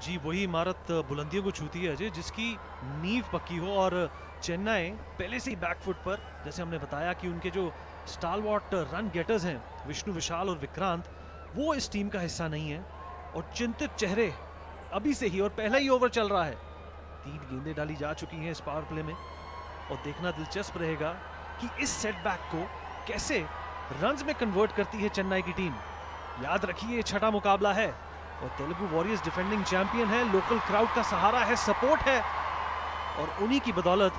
जी वही इमारत बुलंदियों को छूती है अजय, जिसकी नींव पक्की हो। और चेन्नई पहले से ही बैकफुट पर, जैसे हमने बताया कि उनके जो स्टालवॉट रन गेटर्स हैं विष्णु विशाल और विक्रांत, वो इस टीम का हिस्सा नहीं है। और चिंतित चेहरे अभी से ही, और पहला ही ओवर चल रहा है, 3 गेंदें डाली जा चुकी हैं इस पावर प्ले में। और देखना दिलचस्प रहेगा कि इस सेटबैक को कैसे रन्स में कन्वर्ट करती है चेन्नई की टीम। याद रखिए ये छठा मुकाबला है और तेलुगु वॉरियर्स डिफेंडिंग चैंपियन है। लोकल क्राउड का सहारा है, सपोर्ट है, और उन्हीं की बदौलत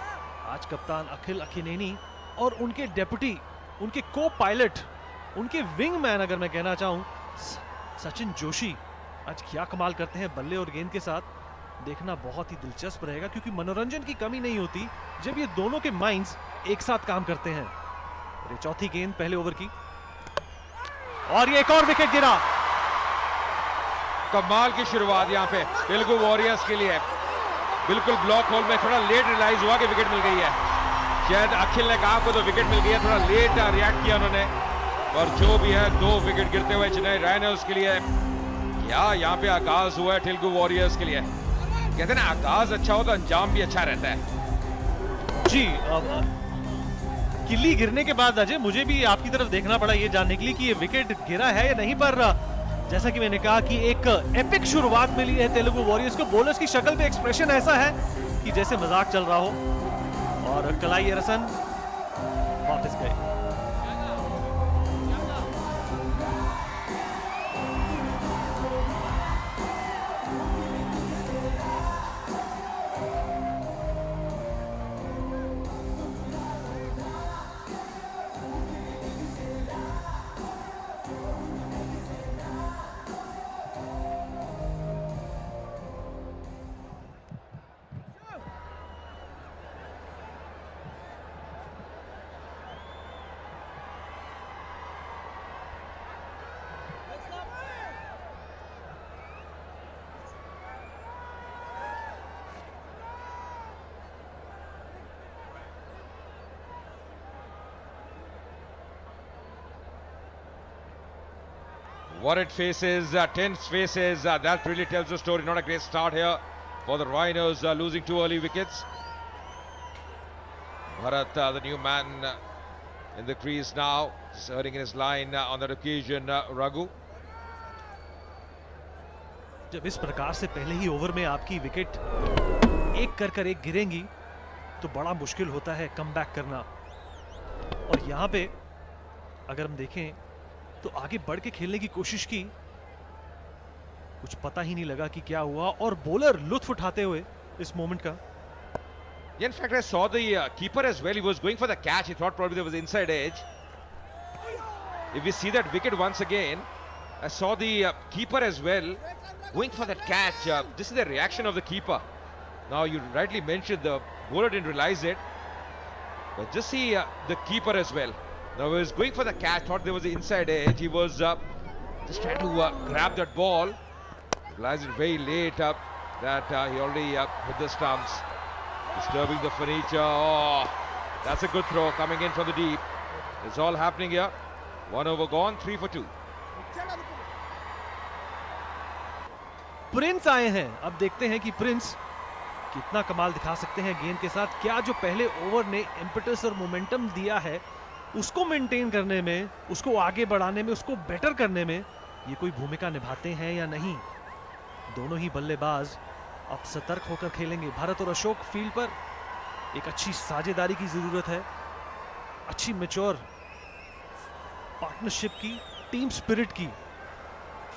आज कप्तान अखिल अखिनेनी और उनके डेप्यूटी, उनके को पायलट, उनके विंग मैन अगर मैं कहना चाहूं, सचिन जोशी आज क्या कमाल करते हैं बल्ले और गेंद के साथ। देखना बहुत ही दिलचस्प रहेगा, क्योंकि मनोरंजन की कमी नहीं होती जब ये दोनों के माइंड्स एक साथ काम करते हैं। और ये चौथी गेंद पहले ओवर की, और ये एक और विकेट गिरा। कमाल की शुरुआत यहाँ पे तेलुगु वॉरियर्स के लिए। बिल्कुल ब्लॉक होल में थोड़ा लेट रियलाइज हुआ कि विकेट मिल गई है। शायद अखिल ने कहा आपको तो विकेट मिल गई है, थोड़ा लेट रिएक्ट किया उन्होंने। और जो भी है 2 विकेट गिरते हुए चेन्नई राइनोज के लिए। क्या यहाँ पे आगाज हुआ है तेलुगु वॉरियर्स के लिए। कहते हैं ना, आगाज अच्छा हो तो अंजाम भी अच्छा रहता है। जी किल्ली गिरने के बाद अजय मुझे भी आपकी तरफ देखना पड़ा ये जानने के लिए कि ये विकेट गिरा है या नहीं, पर जैसा कि मैंने कहा कि एक एपिक शुरुआत मिली है तेलुगु वॉरियर्स को। बॉलर्स की शक्ल पे एक्सप्रेशन ऐसा है कि जैसे मजाक चल रहा हो। और कलाई अरसन वापस गए। Worried faces, tense faces, that really tells the story. Not a great start here for the Rhinos, losing 2 early wickets. Bharat, the new man in the crease now, serving in his line on that occasion, Raghu. जब इस प्रकार से पहले ही over में आपकी wicket एक कर एक गिरेंगी तो बड़ा मुश्किल होता है कमबैक करना। और यहाँ पे अगर हम देखें तो आगे बढ़ के खेलने की कोशिश की, कुछ पता ही नहीं लगा कि क्या हुआ, और बॉलर लुत्फ उठाते हुए इस मोमेंट का। In fact, I saw the keeper as well. He was going for the catch. He thought probably there was inside edge. If we see that wicket once again, I saw the keeper as well going for that catch. This is the reaction of the keeper. Now, you rightly mentioned the bowler didn't realize it, but just see the keeper as well. Now he was going for the catch, thought there was the inside edge. He was just trying to grab that ball. Realized it very late that he already hit the stumps, disturbing the furniture. Oh, that's a good throw coming in from the deep. It's all happening here. 1 over gone, 3 for 2. Prince आए हैं, अब देखते हैं कि Prince कितना कमाल दिखा सकते हैं गेंद के साथ। क्या जो पहले ओवर ने इम्पेटस और मोमेंटम दिया है उसको मेंटेन करने में, उसको आगे बढ़ाने में, उसको बेटर करने में ये कोई भूमिका निभाते हैं या नहीं। दोनों ही बल्लेबाज अब सतर्क होकर खेलेंगे। भारत और अशोक फील्ड पर एक अच्छी साझेदारी की जरूरत है, अच्छी मैच्योर पार्टनरशिप की, टीम स्पिरिट की।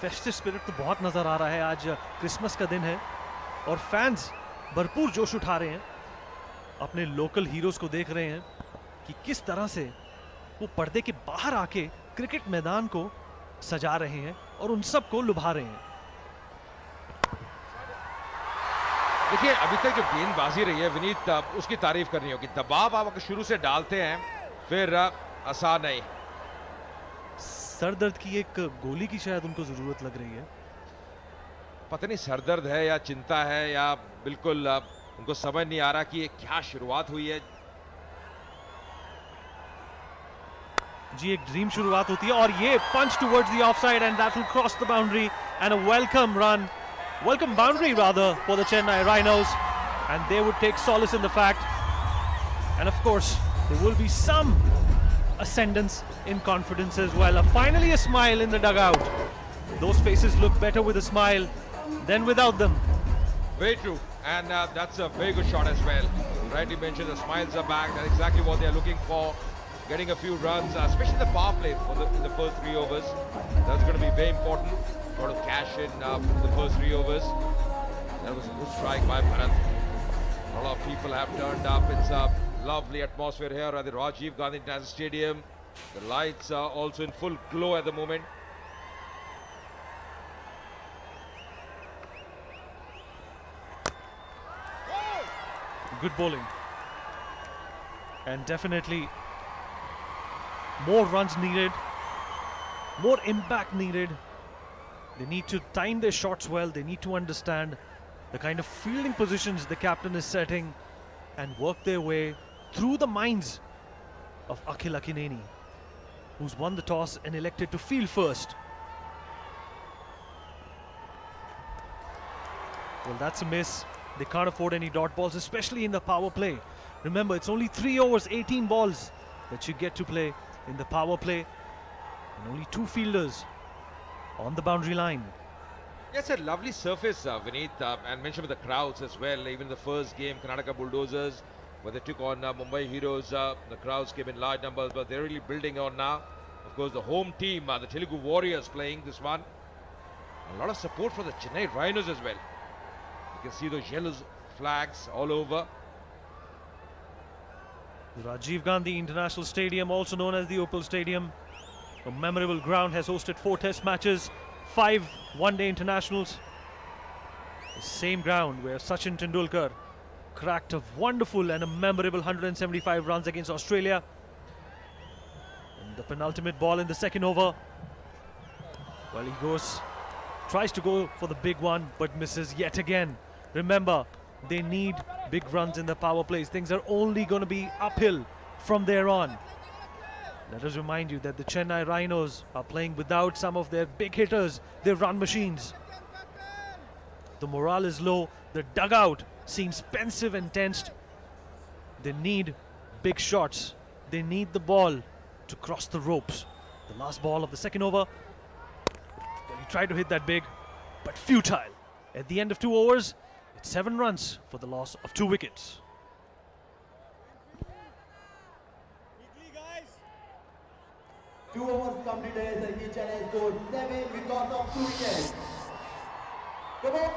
फेस्टिव स्पिरिट तो बहुत नजर आ रहा है। आज क्रिसमस का दिन है और फैंस भरपूर जोश उठा रहे हैं, अपने लोकल हीरोज को देख रहे हैं कि किस तरह से वो पर्दे के बाहर आके क्रिकेट मैदान को सजा रहे हैं और उन सब को लुभा रहे हैं। देखिए, अभी तक जो गेंदबाजी रही है विनीत, उसकी तारीफ करनी होगी। दबाव आप शुरू से डालते हैं, फिर आसान नहीं। सर दर्द की एक गोली की शायद उनको जरूरत लग रही है। पता नहीं सरदर्द है या चिंता है या बिल्कुल उनको समझ नहीं आ रहा कि ये क्या शुरुआत हुई है। जी एक ड्रीम शुरुआत होती है, और ये punch towards the offside and that will cross the boundary and a welcome run welcome boundary rather for the Chennai Rhinos, and they would take solace in the fact, and of course there will be some ascendance in confidence as well. Finally a smile in the dugout. Those faces look better with a smile than without them. Very true, and that's a very good shot as well. Rightly mentioned, the smiles are back. That's exactly what they're looking for. Getting a few runs, especially the power play in the first 3 overs. That's going to be very important. Got to cash in the first 3 overs. That was a good strike by Bharat. A lot of people have turned up. It's a lovely atmosphere here at the Rajiv Gandhi International Stadium. The lights are also in full glow at the moment. Good bowling. And definitely more runs needed, more impact needed. They need to time their shots well. They need to understand the kind of fielding positions the captain is setting and work their way through the minds of Akhil Akineni, who's won the toss and elected to field first. Well, that's a miss. They can't afford any dot balls, especially in the power play. Remember, it's only 3 overs, 18 balls that you get to play in the power play, and only 2 fielders on the boundary line. It's a lovely surface, Vineet, and mentioned with the crowds as well. Even the first game, Karnataka Bulldozers, where they took on Mumbai Heroes, the crowds came in large numbers, but they're really building on now. Of course, the home team, the Telugu Warriors, playing this one. A lot of support for the Chennai Rhinos as well. You can see those yellow flags all over. The Rajiv Gandhi International Stadium, also known as the Opal Stadium, a memorable ground, has hosted 4 test matches, 5 one-day internationals. The same ground where Sachin Tendulkar cracked a wonderful and a memorable 175 runs against Australia. And the penultimate ball in the second over. Well, he tries to go for the big one, but misses yet again. Remember, they need big runs in the power plays. Things are only going to be uphill from there on. Let us remind you that the Chennai Rhinos are playing without some of their big hitters, their run machines. The morale is low. The dugout seems pensive and tensed. They need big shots. They need the ball to cross the ropes. The last ball of the second over. Well, he tried to hit that big, but futile. At the end of 2 overs, it's 7 runs for the loss of 2 wickets. Two overs completed, and Chennai scored 7 because of 2 wickets. Come on,